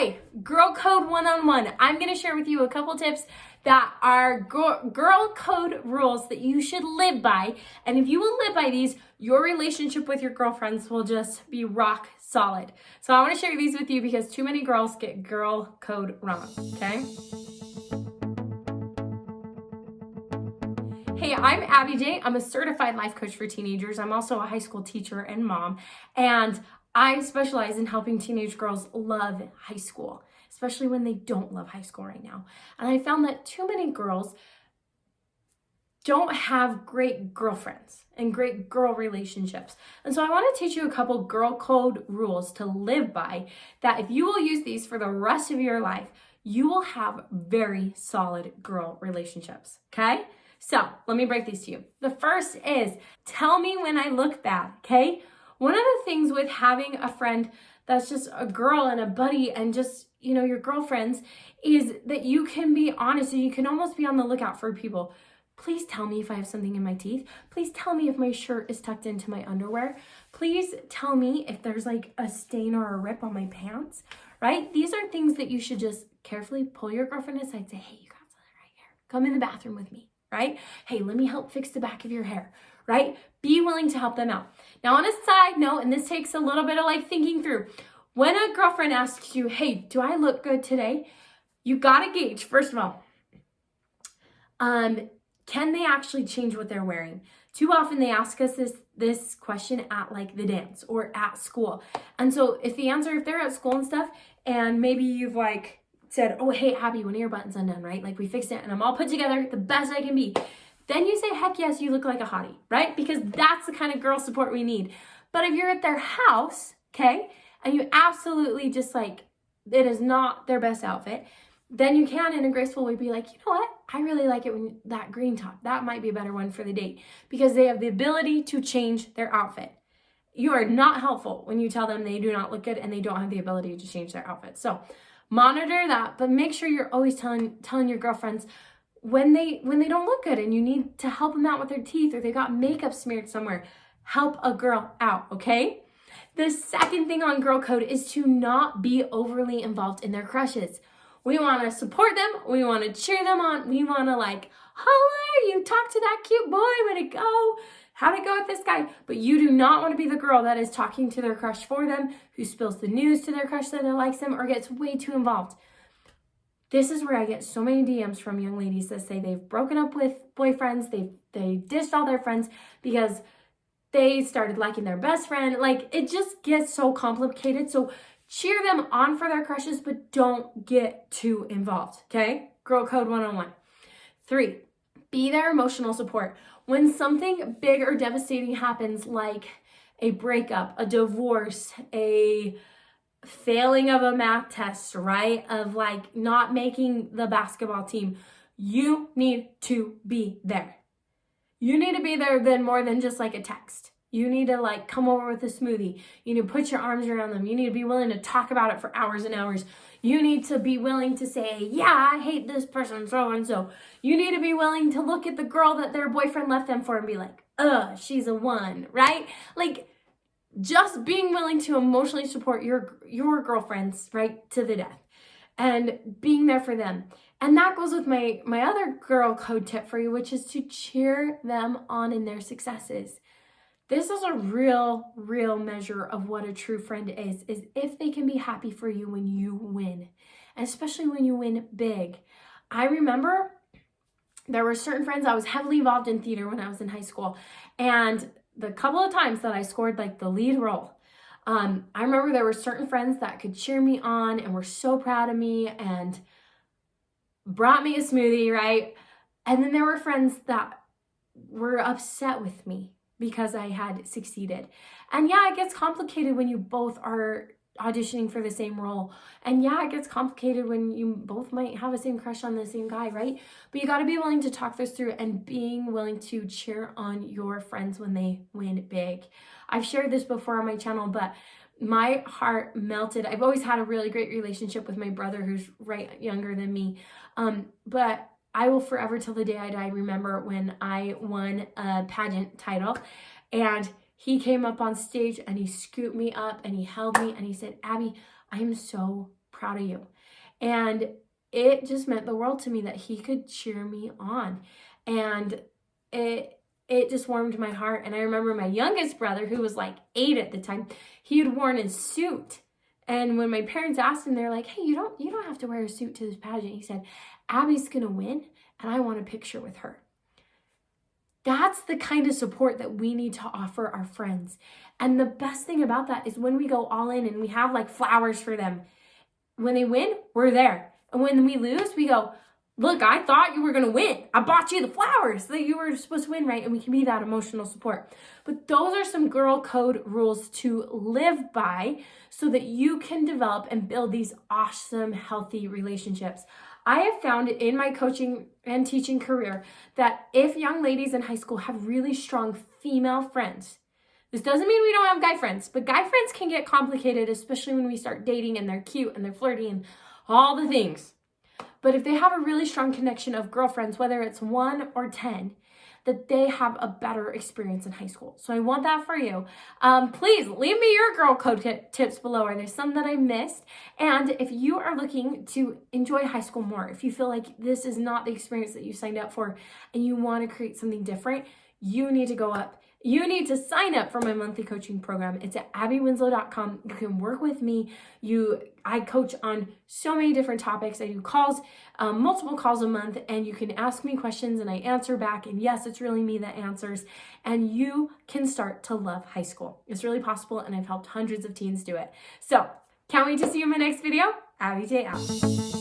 Okay, Girl Code 1-on-1. I'm going to share with you a couple tips that are girl code rules that you should live by. And if you will live by these, your relationship with your girlfriends will just be rock solid. So I want to share these with you because too many girls get girl code wrong, okay? Hey, I'm Abbi J. I'm a certified life coach for teenagers. I'm also a high school teacher and mom. And I specialize in helping teenage girls love high school, especially when they don't love high school right now. And I found that too many girls don't have great girlfriends and great girl relationships. And so I want to teach you a couple girl code rules to live by that if you will use these for the rest of your life, you will have very solid girl relationships, okay? So let me break these to you. The first is, tell me when I look bad, okay? One of the things with having a friend that's just a girl and a buddy and just, you know, your girlfriends is that you can be honest and you can almost be on the lookout for people. Please tell me if I have something in my teeth. Please tell me if my shirt is tucked into my underwear. Please tell me if there's like a stain or a rip on my pants, right? These are things that you should just carefully pull your girlfriend aside and say, hey, you got something right here. Come in the bathroom with me, right? Hey, let me help fix the back of your hair, right? Be willing to help them out. Now, on a side note, and this takes a little bit of like thinking through, when a girlfriend asks you, hey, do I look good today? You gotta gauge, first of all, can they actually change what they're wearing? Too often they ask us this question at like the dance or at school. And so if they're at school and stuff, and maybe you've like said, oh, hey, Abbi, one of your buttons undone, right? Like we fixed it and I'm all put together the best I can be. Then you say, heck yes, you look like a hottie, right? Because that's the kind of girl support we need. But if you're at their house, okay, and you absolutely just like, it is not their best outfit, then you can in a graceful way be like, you know what? I really like it when that green top, that might be a better one for the date, because they have the ability to change their outfit. You are not helpful when you tell them they do not look good and they don't have the ability to change their outfit. So monitor that, but make sure you're always telling your girlfriends when they don't look good and you need to help them out with their teeth or they got makeup smeared somewhere. Help a girl out, okay? The second thing on girl code is to not be overly involved in their crushes. We want to support them. We want to cheer them on. We want to like, holler, you talk to that cute boy, way to go. How'd it go with this guy? But you do not want to be the girl that is talking to their crush for them, who spills the news to their crush that likes them or gets way too involved. This is where I get so many DMs from young ladies that say they've broken up with boyfriends, they ditched all their friends because they started liking their best friend. Like, it just gets so complicated. So cheer them on for their crushes, but don't get too involved, okay? Girl code 1-on-1. 3, be their emotional support. When something big or devastating happens, like a breakup, a divorce, a failing of a math test, right? Of like not making the basketball team, you need to be there. You need to be there then more than just like a text. You need to like come over with a smoothie. You need to put your arms around them. You need to be willing to talk about it for hours and hours. You need to be willing to say, yeah, I hate this person, so and so. You need to be willing to look at the girl that their boyfriend left them for and be like, she's a 1, right? Like, just being willing to emotionally support your girlfriends, right, to the death and being there for them. And that goes with my other girl code tip for you, which is to cheer them on in their successes. This is a real measure of what a true friend is if they can be happy for you when you win, and especially when you win big. I remember there were certain friends, I was heavily involved in theater when I was in high school, and the couple of times that I scored like the lead role, I remember there were certain friends that could cheer me on and were so proud of me and brought me a smoothie, right? And then there were friends that were upset with me because I had succeeded. And yeah, it gets complicated when you both are auditioning for the same role. And yeah, it gets complicated when you both might have the same crush on the same guy, right? But you got to be willing to talk this through and being willing to cheer on your friends when they win big. I've shared this before on my channel, but my heart melted. I've always had a really great relationship with my brother who's right younger than me. But I will forever till the day I die remember when I won a pageant title and he came up on stage and he scooped me up and he held me and he said, Abbi, I am so proud of you. And it just meant the world to me that he could cheer me on. And it just warmed my heart. And I remember my youngest brother, who was like 8 at the time, he had worn his suit. And when my parents asked him, they're like, hey, you don't have to wear a suit to this pageant. He said, Abby's gonna win and I want a picture with her. That's the kind of support that we need to offer our friends. And the best thing about that is when we go all in and we have like flowers for them, when they win, we're there. And when we lose, we go, look, I thought you were going to win. I bought you the flowers that you were supposed to win, right? And we can be that emotional support. But those are some girl code rules to live by so that you can develop and build these awesome, healthy relationships. I have found in my coaching and teaching career that if young ladies in high school have really strong female friends, this doesn't mean we don't have guy friends, but guy friends can get complicated, especially when we start dating and they're cute and they're flirty and all the things. But if they have a really strong connection of girlfriends, whether it's 1 or 10, that they have a better experience in high school. So I want that for you. Please leave me your girl code tips below. Are there some that I missed? And if you are looking to enjoy high school more, if you feel like this is not the experience that you signed up for and you want to create something different, you need to go up. You need to sign up for my monthly coaching program. It's at abbywinslow.com. You can work with me. I coach on so many different topics. I do calls, multiple calls a month, and you can ask me questions and I answer back. And yes, it's really me that answers. And you can start to love high school. It's really possible, and I've helped hundreds of teens do it. So can't wait to see you in my next video. Abbi J out.